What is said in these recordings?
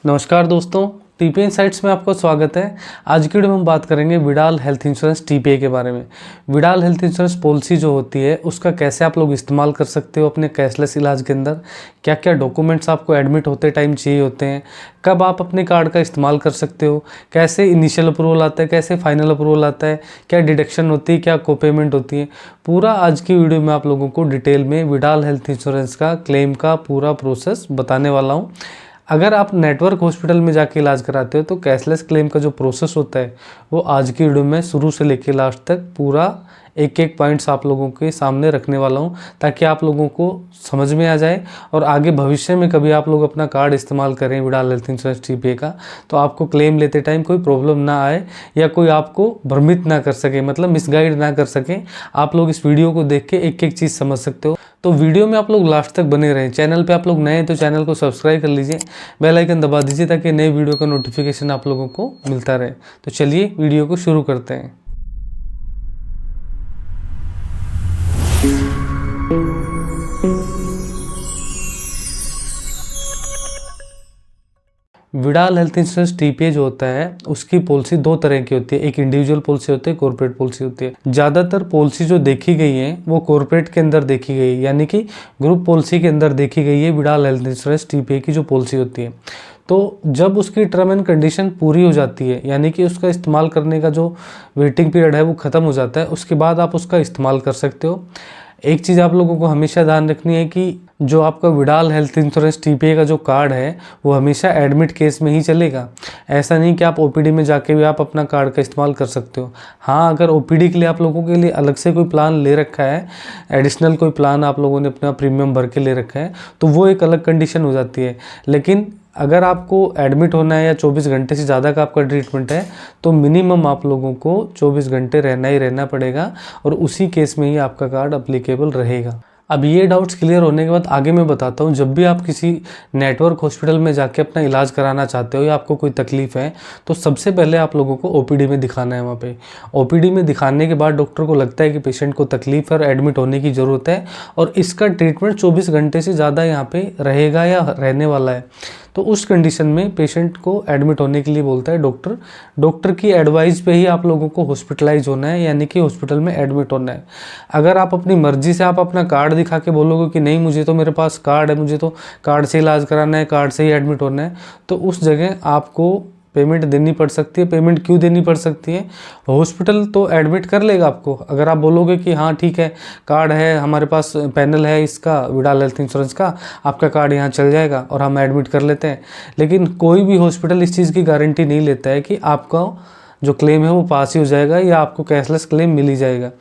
नमस्कार दोस्तों, TPA insights में आपका स्वागत है। आज की वीडियो में हम बात करेंगे विडाल हेल्थ इंश्योरेंस टीपीए के बारे में। विडाल हेल्थ इंश्योरेंस पॉलिसी जो होती है उसका कैसे आप लोग इस्तेमाल कर सकते हो अपने कैशलेस इलाज के अंदर, क्या क्या डॉक्यूमेंट्स आपको एडमिट होते टाइम चाहिए होते हैं, कब आप अपने कार्ड का इस्तेमाल कर सकते हो, कैसे इनिशियल अप्रूवल आता है, कैसे फाइनल अप्रूवल आता है, क्या डिडक्शन होती है, क्या कोपेमेंट होती है, पूरा आज की वीडियो में आप लोगों को डिटेल में विडाल हेल्थ इंश्योरेंस का क्लेम का पूरा प्रोसेस बताने वाला हूँ। अगर आप नेटवर्क हॉस्पिटल में जाके इलाज कराते हो तो कैशलेस क्लेम का जो प्रोसेस होता है वो आज की वीडियो में शुरू से लेकर लास्ट तक पूरा एक एक पॉइंट्स आप लोगों के सामने रखने वाला हूँ, ताकि आप लोगों को समझ में आ जाए और आगे भविष्य में कभी आप लोग अपना कार्ड इस्तेमाल करें विडाल हेल्थ इंश्योरेंस टीपीए का, तो आपको क्लेम लेते टाइम कोई प्रॉब्लम ना आए या कोई आपको भ्रमित ना कर सके, मतलब मिसगाइड ना कर सके। आप लोग इस वीडियो को देख के एक एक चीज़ समझ सकते हो। तो वीडियो में आप लोग लास्ट तक बने रहें। चैनल पे आप लोग नए हैं तो चैनल को सब्सक्राइब कर लीजिए, बेल आइकन दबा दीजिए ताकि नए वीडियो का नोटिफिकेशन आप लोगों को मिलता रहे। तो चलिए वीडियो को शुरू करते हैं। विडाल हेल्थ इंश्योरेंस टीपीए जो होता है उसकी पॉलिसी दो तरह की होती है, एक इंडिविजुअल पॉलिसी होती है, कॉर्पोरेट पॉलिसी होती है। ज़्यादातर पॉलिसी जो देखी गई है वो कॉर्पोरेट के अंदर देखी गई है, यानी कि ग्रुप पॉलिसी के अंदर देखी गई है विडाल हेल्थ इंश्योरेंस टीपीए की जो पॉलिसी होती है। तो जब उसकी टर्म एंड कंडीशन पूरी हो जाती है, यानी कि उसका इस्तेमाल करने का जो वेटिंग पीरियड है वो ख़त्म हो जाता है, उसके बाद आप उसका इस्तेमाल कर सकते हो। एक चीज़ आप लोगों को हमेशा ध्यान रखनी है कि जो आपका विडाल हेल्थ इंश्योरेंस टीपीए का जो कार्ड है वो हमेशा एडमिट केस में ही चलेगा। ऐसा नहीं कि आप ओपीडी में जाके भी आप अपना कार्ड का इस्तेमाल कर सकते हो। हाँ, अगर ओपीडी के लिए आप लोगों के लिए अलग से कोई प्लान ले रखा है, एडिशनल कोई प्लान आप लोगों ने अपना प्रीमियम भर के ले रखा है, तो वो एक अलग कंडीशन हो जाती है। लेकिन अगर आपको एडमिट होना है या 24 घंटे से ज़्यादा का आपका ट्रीटमेंट है तो मिनिमम आप लोगों को 24 घंटे रहना ही रहना पड़ेगा और उसी केस में ही आपका कार्ड अप्लीकेबल रहेगा। अब ये डाउट्स क्लियर होने के बाद आगे मैं बताता हूँ। जब भी आप किसी नेटवर्क हॉस्पिटल में जाके अपना इलाज कराना चाहते हो या आपको कोई तकलीफ़ है तो सबसे पहले आप लोगों को ओपीडी में दिखाना है। वहाँ पे ओपीडी में दिखाने के बाद डॉक्टर को लगता है कि पेशेंट को तकलीफ़ है और एडमिट होने की ज़रूरत है और इसका ट्रीटमेंट 24 घंटे से ज़्यादा यहाँ पे रहेगा या रहने वाला है, तो उस कंडीशन में पेशेंट को एडमिट होने के लिए बोलता है डॉक्टर। डॉक्टर की एडवाइस पे ही आप लोगों को हॉस्पिटलाइज होना है, यानी कि हॉस्पिटल में एडमिट होना है। अगर आप अपनी मर्जी से आप अपना कार्ड दिखा के बोलोगे कि नहीं मुझे तो मेरे पास कार्ड है, मुझे तो कार्ड से इलाज कराना है, कार्ड से ही एडमिट होना है, तो उस जगह आपको पेमेंट देनी पड़ सकती है। पेमेंट क्यों देनी पड़ सकती है? हॉस्पिटल तो एडमिट कर लेगा आपको। अगर आप बोलोगे कि हाँ ठीक है, कार्ड है हमारे पास, पैनल है इसका विडाल हेल्थ इंश्योरेंस का, आपका कार्ड यहाँ चल जाएगा और हम एडमिट कर लेते हैं, लेकिन कोई भी हॉस्पिटल इस चीज़ की गारंटी नहीं लेता है कि आपका जो क्लेम है वो पास ही हो जाएगा या आपको कैशलेस क्लेम मिल ही जाएगा।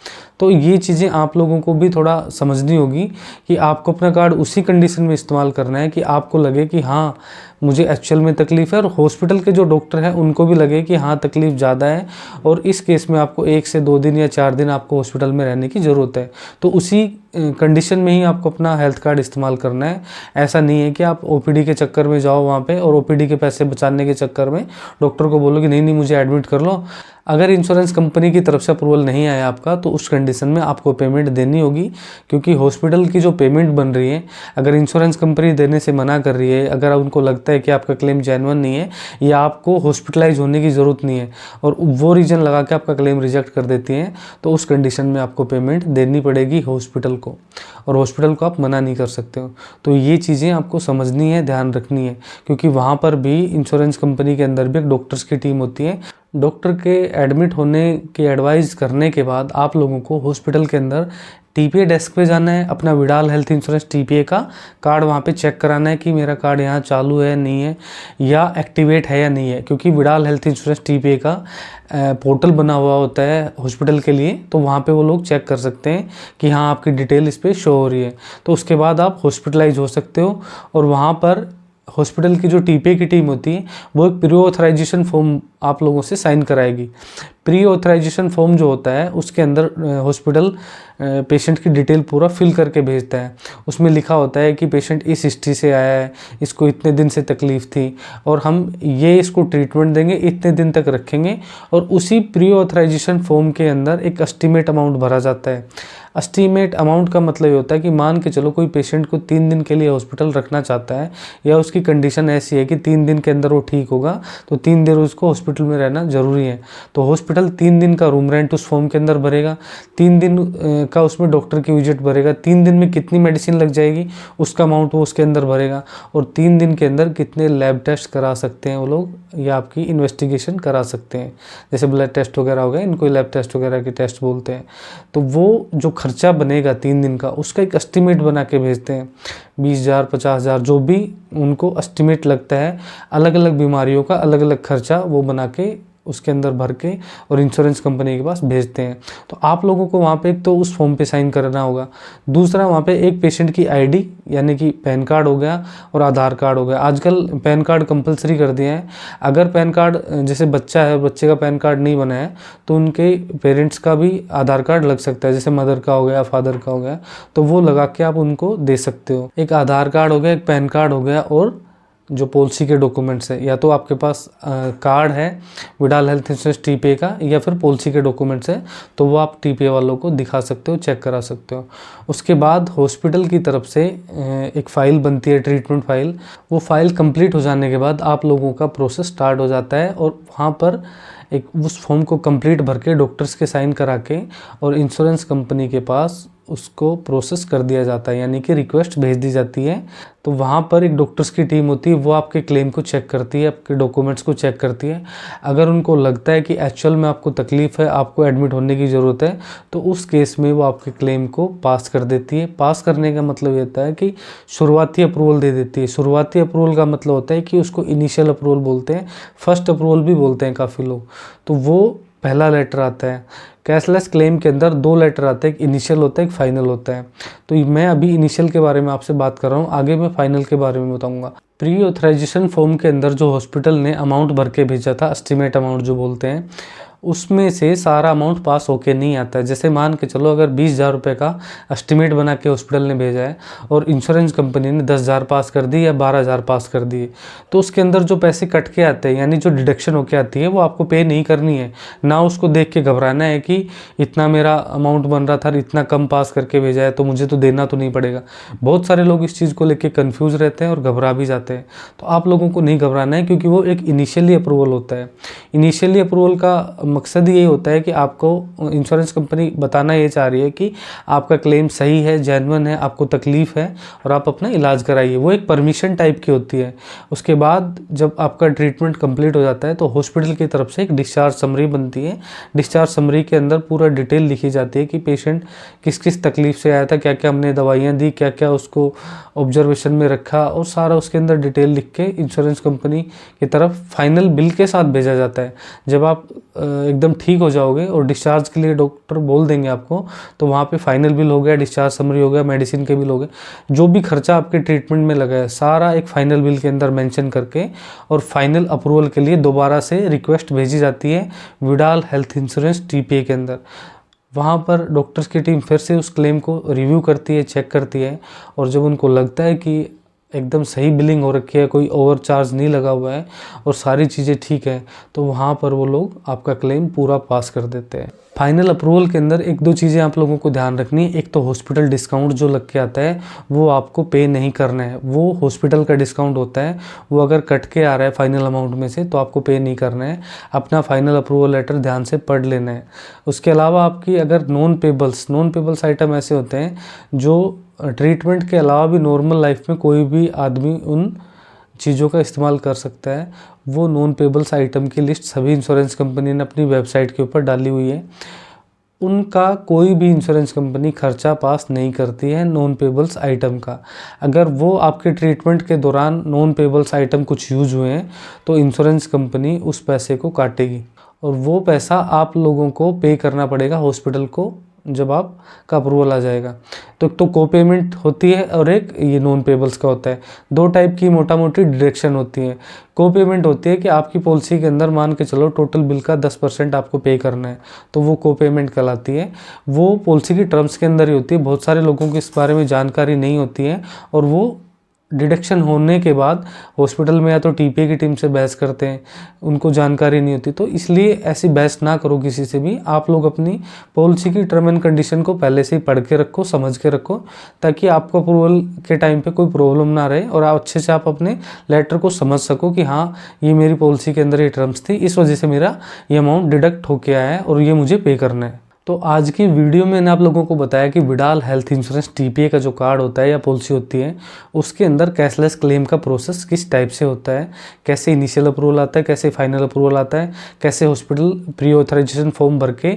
तो ये चीज़ें आप लोगों को भी थोड़ा समझनी होगी कि आपको अपना कार्ड उसी कंडीशन में इस्तेमाल करना है कि आपको लगे कि हाँ मुझे एक्चुअल में तकलीफ़ है और हॉस्पिटल के जो डॉक्टर हैं उनको भी लगे कि हाँ तकलीफ़ ज़्यादा है और इस केस में आपको 1 से 2 दिन या 4 दिन आपको हॉस्पिटल में रहने की ज़रूरत है। तो उसी कंडीशन में ही आपको अपना हेल्थ कार्ड इस्तेमाल करना है। ऐसा नहीं है कि आप ओपीडी के चक्कर में जाओ वहाँ पे और ओपीडी के पैसे बचाने के चक्कर में डॉक्टर को बोलो कि नहीं मुझे एडमिट कर लो। अगर इंश्योरेंस कंपनी की तरफ से अप्रूवल नहीं आया आपका तो उस कंडीशन में आपको पेमेंट देनी होगी, क्योंकि हॉस्पिटल की जो पेमेंट बन रही है अगर इंश्योरेंस कंपनी देने से मना कर रही है, अगर उनको लगता है कि आपका क्लेम जेन्युइन नहीं है या आपको हॉस्पिटलाइज होने की ज़रूरत नहीं है और वो रीज़न लगा के आपका क्लेम रिजेक्ट कर देती हैं, तो उस कंडीशन में आपको पेमेंट देनी पड़ेगी हॉस्पिटल को और हॉस्पिटल को आप मना नहीं कर सकते हो। तो ये चीज़ें आपको समझनी है, ध्यान रखनी है, क्योंकि वहाँ पर भी इंश्योरेंस कंपनी के अंदर भी एक डॉक्टर्स की टीम होती है। डॉक्टर के एडमिट होने की एडवाइस करने के बाद आप लोगों को हॉस्पिटल के अंदर टीपीए डेस्क पे जाना है, अपना विडाल हेल्थ इंश्योरेंस टीपीए का कार्ड वहाँ पे चेक कराना है कि मेरा कार्ड यहाँ चालू है नहीं है या एक्टिवेट है या नहीं है, क्योंकि विडाल हेल्थ इंश्योरेंस टीपीए का पोर्टल बना हुआ होता है हॉस्पिटल के लिए, तो वहाँ पे वो लोग चेक कर सकते हैं कि हाँ आपकी डिटेल इस पर शो हो रही है। तो उसके बाद आप हॉस्पिटलाइज हो सकते हो और वहाँ पर हॉस्पिटल की जो टीपीए की टीम होती है वो एक प्री ऑथराइजेशन फॉर्म आप लोगों से साइन कराएगी। प्री ऑथराइजेशन फॉर्म जो होता है उसके अंदर हॉस्पिटल पेशेंट की डिटेल पूरा फिल करके भेजता है। उसमें लिखा होता है कि पेशेंट इस हिस्ट्री से आया है, इसको इतने दिन से तकलीफ़ थी और हम ये इसको ट्रीटमेंट देंगे, इतने दिन तक रखेंगे, और उसी प्री ऑथराइजेशन फॉर्म के अंदर एक एस्टिमेट अमाउंट भरा जाता है। एस्टीमेट अमाउंट का मतलब ये होता है कि मान के चलो कोई पेशेंट को 3 दिन के लिए हॉस्पिटल रखना चाहता है, या उसकी कंडीशन ऐसी है कि 3 दिन के अंदर वो ठीक होगा, तो 3 दिन उसको हॉस्पिटल में रहना ज़रूरी है। तो हॉस्पिटल 3 दिन का रूम रेंट उस फॉर्म के अंदर भरेगा, 3 दिन का उसमें डॉक्टर की विजिट भरेगा, 3 दिन में कितनी मेडिसिन लग जाएगी उसका अमाउंट वो उसके अंदर भरेगा, और 3 दिन के अंदर कितने लैब टेस्ट करा सकते हैं वो लोग, या आपकी इन्वेस्टिगेशन करा सकते हैं, जैसे ब्लड टेस्ट वगैरह हो गया, इनको लैब टेस्ट वगैरह के टेस्ट बोलते हैं। तो वो जो खर्चा बनेगा 3 दिन का, उसका एक एस्टिमेट बना के भेजते हैं, 20,000 50,000 जो भी उनको एस्टिमेट लगता है, अलग अलग बीमारियों का अलग अलग खर्चा वो बना के उसके अंदर भर के और इंश्योरेंस कंपनी के पास भेजते हैं। तो आप लोगों को वहाँ पे एक तो उस फॉर्म पे साइन करना होगा, दूसरा वहाँ पे एक पेशेंट की आईडी यानी कि पैन कार्ड हो गया और आधार कार्ड हो गया। आजकल पैन कार्ड कंपलसरी कर दिए हैं। अगर पैन कार्ड जैसे बच्चा है, बच्चे का पैन कार्ड नहीं बना है तो उनके पेरेंट्स का भी आधार कार्ड लग सकता है, जैसे मदर का हो गया, फादर का हो गया, तो वो लगा के आप उनको दे सकते हो। एक आधार कार्ड हो गया, एक पैन कार्ड हो गया, और जो पॉलिसी के डॉक्यूमेंट्स है, या तो आपके पास कार्ड है विडाल हेल्थ इंश्योरेंस टीपीए का, या फिर पॉलिसी के डॉक्यूमेंट्स है, तो वो आप टीपीए वालों को दिखा सकते हो, चेक करा सकते हो। उसके बाद हॉस्पिटल की तरफ से एक फ़ाइल बनती है, ट्रीटमेंट फाइल। वो फाइल कंप्लीट हो जाने के बाद आप लोगों का प्रोसेस स्टार्ट हो जाता है, और वहाँ पर एक उस फॉर्म को कंप्लीट भर के डॉक्टर्स के साइन करा के और इंश्योरेंस कंपनी के पास उसको प्रोसेस कर दिया जाता है, यानी कि रिक्वेस्ट भेज दी जाती है। तो वहाँ पर एक डॉक्टर्स की टीम होती है, वो आपके क्लेम को चेक करती है, आपके डॉक्यूमेंट्स को चेक करती है। अगर उनको लगता है कि एक्चुअल में आपको तकलीफ़ है, आपको एडमिट होने की ज़रूरत है, तो उस केस में वो आपके क्लेम को पास कर देती है। पास करने का मतलब ये होता है कि शुरुआती अप्रूवल दे देती है। शुरुआती अप्रूवल का मतलब होता है कि उसको इनिशियल अप्रूवल बोलते हैं, फर्स्ट अप्रूवल भी बोलते हैं काफ़ी लोग। तो वो पहला लेटर आता है। कैशलेस क्लेम के अंदर 2 लेटर आते हैं, एक इनिशियल होता है, एक फाइनल होता है। तो मैं अभी इनिशियल के बारे में आपसे बात कर रहा हूँ, आगे मैं फाइनल के बारे में बताऊंगा। प्री ऑथराइजेशन फॉर्म के अंदर जो हॉस्पिटल ने अमाउंट भर के भेजा था, एस्टिमेट अमाउंट जो बोलते हैं, उसमें से सारा अमाउंट पास होके नहीं आता है। जैसे मान के चलो अगर 20,000 रुपये का एस्टिमेट बना के हॉस्पिटल ने भेजा है और इंश्योरेंस कंपनी ने 10,000 पास कर दी या 12,000 पास कर दिए, तो उसके अंदर जो पैसे कट के आते हैं, यानी जो डिडक्शन होके आती है, वो आपको पे नहीं करनी है। ना उसको देख के घबराना है कि इतना मेरा अमाउंट बन रहा था, इतना कम पास करके भेजा है तो मुझे तो देना तो नहीं पड़ेगा। बहुत सारे लोग इस चीज़ को लेके कंफ्यूज रहते हैं और घबरा भी जाते हैं। तो आप लोगों को नहीं घबराना है, क्योंकि वो एक इनिशियली अप्रूवल होता है। इनिशियली अप्रूवल का मकसद ये होता है कि आपको इंश्योरेंस कंपनी बताना ये चाह रही है कि आपका क्लेम सही है, जेन्युइन है, आपको तकलीफ़ है और आप अपना इलाज कराइए। वो एक परमिशन टाइप की होती है। उसके बाद जब आपका ट्रीटमेंट कंप्लीट हो जाता है तो हॉस्पिटल की तरफ से एक डिस्चार्ज समरी बनती है। डिस्चार्ज समरी के अंदर पूरा डिटेल लिखी जाती है कि पेशेंट किस किस तकलीफ़ से आया था, क्या क्या हमने दवाइयाँ दी, क्या क्या उसको ऑब्जर्वेशन में रखा, और सारा उसके अंदर डिटेल लिख के इंश्योरेंस कंपनी की तरफ फाइनल बिल के साथ भेजा जाता है। जब आप एकदम ठीक हो जाओगे और डिस्चार्ज के लिए डॉक्टर बोल देंगे आपको, तो वहाँ पे फाइनल बिल हो गया, डिस्चार्ज समरी हो गया, मेडिसिन के बिल हो गए, जो भी खर्चा आपके ट्रीटमेंट में लगा है सारा एक फाइनल बिल के अंदर मेंशन करके और फाइनल अप्रूवल के लिए दोबारा से रिक्वेस्ट भेजी जाती है विडाल हेल्थ इंश्योरेंस टीपीए के अंदर। वहाँ पर डॉक्टर्स की टीम फिर से उस क्लेम को रिव्यू करती है, चेक करती है, और जब उनको लगता है कि एकदम सही बिलिंग हो रखी है, कोई ओवर चार्ज नहीं लगा हुआ है और सारी चीज़ें ठीक है, तो वहाँ पर वो लोग आपका क्लेम पूरा पास कर देते हैं। फाइनल अप्रूवल के अंदर 1-2 चीज़ें आप लोगों को ध्यान रखनी है। एक तो हॉस्पिटल डिस्काउंट जो लग के आता है वो आपको पे नहीं करना है। वो हॉस्पिटल का डिस्काउंट होता है, वो अगर कट के आ रहा है फाइनल अमाउंट में से तो आपको पे नहीं करना है। अपना फाइनल अप्रूवल लेटर ध्यान से पढ़ लेना है। उसके अलावा आपकी अगर नॉन पेबल्स आइटम ऐसे होते हैं जो ट्रीटमेंट के अलावा भी नॉर्मल लाइफ में कोई भी आदमी उन चीज़ों का इस्तेमाल कर सकता है, वो नॉन पेबल्स आइटम की लिस्ट सभी इंश्योरेंस कंपनी ने अपनी वेबसाइट के ऊपर डाली हुई है। उनका कोई भी इंश्योरेंस कंपनी खर्चा पास नहीं करती है नॉन पेबल्स आइटम का। अगर वो आपके ट्रीटमेंट के दौरान नॉन पेबल्स आइटम कुछ यूज हुए हैं तो इंश्योरेंस कंपनी उस पैसे को काटेगी, और वो पैसा आप लोगों को पे करना पड़ेगा हॉस्पिटल को जब आपका अप्रूवल आ जाएगा। तो को पेमेंट होती है और एक ये नॉन पेबल्स का होता है। 2 टाइप की मोटा मोटी डिडक्शन होती है। को पेमेंट होती है कि आपकी पॉलिसी के अंदर मान के चलो टोटल बिल का 10% आपको पे करना है, तो वो को पेमेंट कहलाती है। वो पॉलिसी की टर्म्स के अंदर ही होती है। बहुत सारे लोगों को इस बारे में जानकारी नहीं होती है और वो डिडक्शन होने के बाद हॉस्पिटल में या तो टीपीए की टीम से बहस करते हैं, उनको जानकारी नहीं होती। तो इसलिए ऐसी बहस ना करो किसी से भी। आप लोग अपनी पॉलिसी की टर्म एंड कंडीशन को पहले से ही पढ़ के रखो, समझ के रखो, ताकि आपको अप्रूवल के टाइम पे कोई प्रॉब्लम ना रहे और अच्छे से आप अपने लेटर को समझ सको कि हाँ ये मेरी पॉलिसी के अंदर ये टर्म्स थी, इस वजह से मेरा ये अमाउंट डिडक्ट होके आया है और ये मुझे पे करना है। तो आज की वीडियो में मैंने आप लोगों को बताया कि विडाल हेल्थ इंश्योरेंस टीपीए का जो कार्ड होता है या पॉलिसी होती है, उसके अंदर कैशलेस क्लेम का प्रोसेस किस टाइप से होता है, कैसे इनिशियल अप्रूवल आता है, कैसे फाइनल अप्रूवल आता है, कैसे हॉस्पिटल प्री ऑथराइजेशन फॉर्म भर के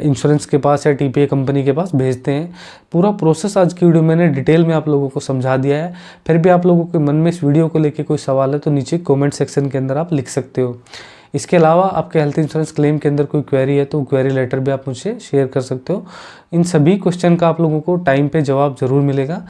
इंश्योरेंस के पास या टीपीए कंपनी के पास भेजते हैं। पूरा प्रोसेस आज की वीडियो मैंने डिटेल में आप लोगों को समझा दिया है। फिर भी आप लोगों के मन में इस वीडियो को लेकर कोई सवाल है तो नीचे कॉमेंट सेक्शन के अंदर आप लिख सकते हो। इसके अलावा आपके हेल्थ इंश्योरेंस क्लेम के अंदर कोई क्वेरी है तो क्वेरी लेटर भी आप मुझसे शेयर कर सकते हो। इन सभी क्वेश्चन का आप लोगों को टाइम पे जवाब ज़रूर मिलेगा।